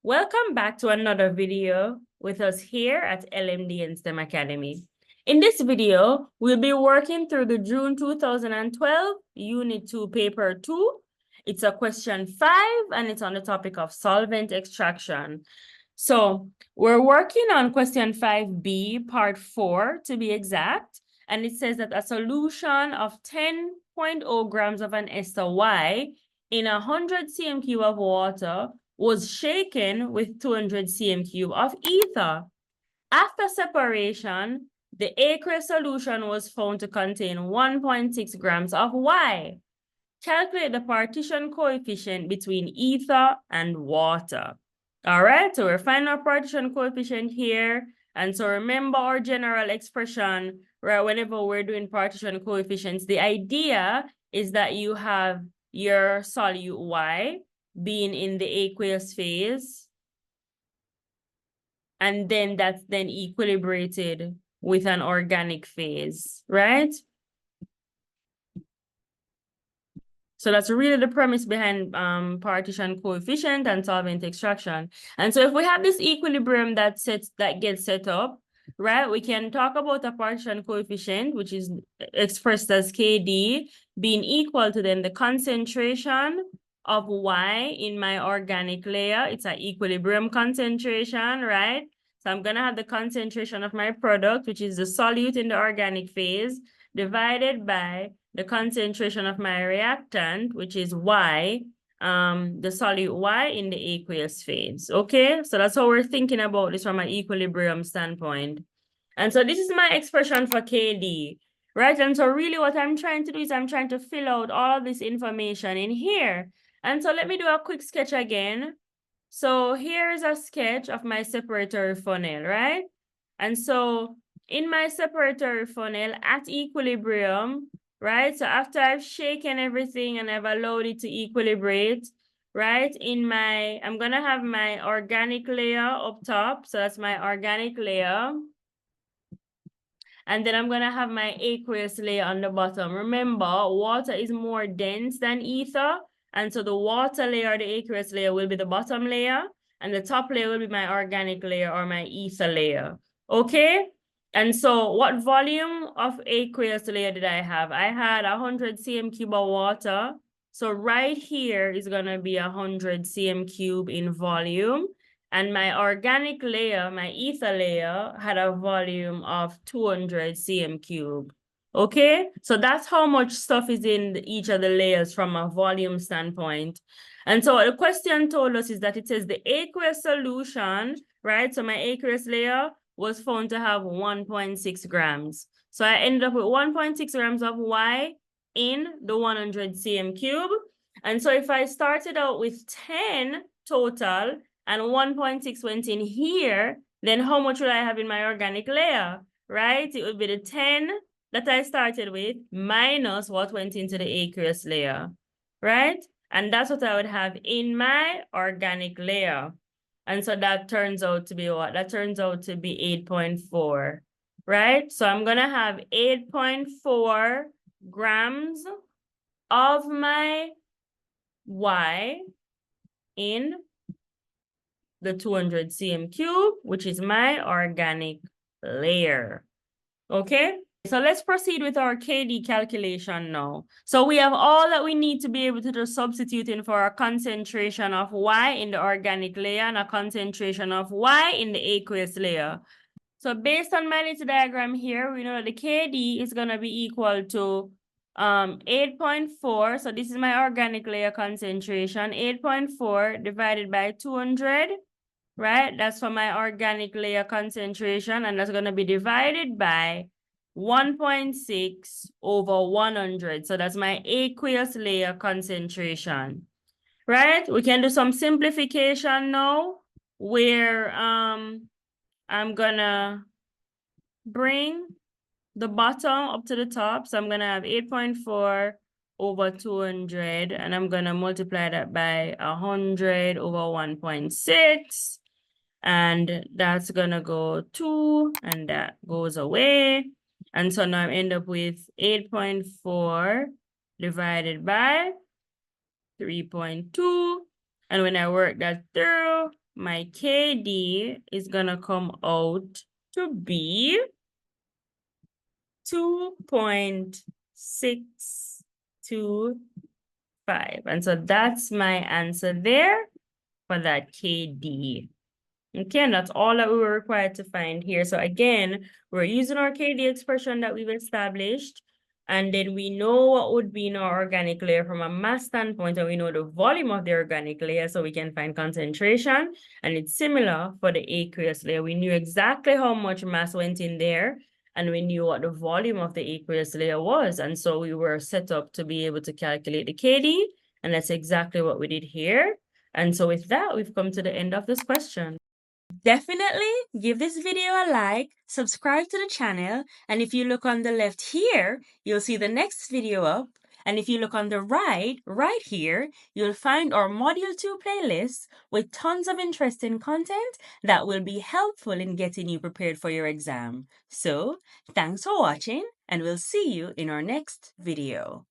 Welcome back to another video with us here at LMD and STEM Academy. In this video, we'll be working through the June 2012 Unit 2 Paper 2. It's a question 5 and it's on the topic of solvent extraction. So we're working on question 5B, part 4 to be exact. And it says that a solution of 10.0 grams of an ester Y in 100 cm cube of water was shaken with 200 cm cube of ether. After separation, the aqueous solution was found to contain 1.6 grams of Y. Calculate the partition coefficient between ether and water. All right, so we're finding our partition coefficient here. And so remember our general expression, right? Whenever we're doing partition coefficients, the idea is that you have your solute Y being in the aqueous phase, and then that's then equilibrated with an organic phase, right? So that's really the premise behind partition coefficient and solvent extraction. And so if we have this equilibrium that gets set up, right, we can talk about a partition coefficient, which is expressed as KD, being equal to then the concentration of Y in my organic layer. It's an equilibrium concentration, right? So I'm gonna have the concentration of my product, which is the solute in the organic phase, divided by the concentration of my reactant, which is Y, the solute Y in the aqueous phase. Okay, so that's how we're thinking about this from an equilibrium standpoint. And so this is my expression for KD, right? And so really what I'm trying to do is I'm trying to fill out all of this information in here. And so let me do a quick sketch again. So here's a sketch of my separatory funnel, right? And so in my separatory funnel at equilibrium, right? So after I've shaken everything and I've allowed it to equilibrate, right? I'm gonna have my organic layer up top. So that's my organic layer. And then I'm gonna have my aqueous layer on the bottom. Remember, water is more dense than ether. And so the water layer, the aqueous layer will be the bottom layer. And the top layer will be my organic layer or my ether layer. Okay? And so what volume of aqueous layer did I have? I had 100 cm cube of water. So right here is gonna be 100 cm cube in volume. And my organic layer, my ether layer, had a volume of 200 cm cube. Okay, so that's how much stuff is in each of the layers from a volume standpoint. And so what the question told us is that it says the aqueous solution, right? So my aqueous layer was found to have 1.6 grams. So I ended up with 1.6 grams of Y in the 100 cm cube. And so if I started out with 10 total, and 1.6 went in here, then how much will I have in my organic layer, right? It would be the 10 that I started with minus what went into the aqueous layer, right? And that's what I would have in my organic layer. And so that turns out to be what? That turns out to be 8.4, right? So I'm gonna have 8.4 grams of my Y in the 200 cm cube, which is my organic layer. Okay, so let's proceed with our KD calculation now. So we have all that we need to be able to just substitute in for a concentration of Y in the organic layer and a concentration of Y in the aqueous layer. So based on my little diagram here, we know that the KD is going to be equal to 8.4. So this is my organic layer concentration, 8.4 divided by 200. Right? That's for my organic layer concentration, and that's going to be divided by 1.6 over 100. So that's my aqueous layer concentration, right? We can do some simplification now where I'm gonna bring the bottom up to the top. So I'm gonna have 8.4 over 200, and I'm gonna multiply that by 100 over 1.6. And that's gonna go 2, and that goes away. And so now I end up with 8.4 divided by 3.2. And when I work that through, my KD is gonna come out to be 2.625. And so that's my answer there for that KD. Okay, and that's all that we were required to find here. So again, we're using our KD expression that we've established, and then we know what would be in our organic layer from a mass standpoint, and we know the volume of the organic layer, so we can find concentration. And it's similar for the aqueous layer. We knew exactly how much mass went in there, and we knew what the volume of the aqueous layer was. And so we were set up to be able to calculate the KD, and that's exactly what we did here. And so with that, we've come to the end of this question. Definitely give this video a like, subscribe to the channel, and if you look on the left here, you'll see the next video up. And if you look on the right here, you'll find our Module 2 playlist with tons of interesting content that will be helpful in getting you prepared for your exam. So, thanks for watching, and we'll see you in our next video.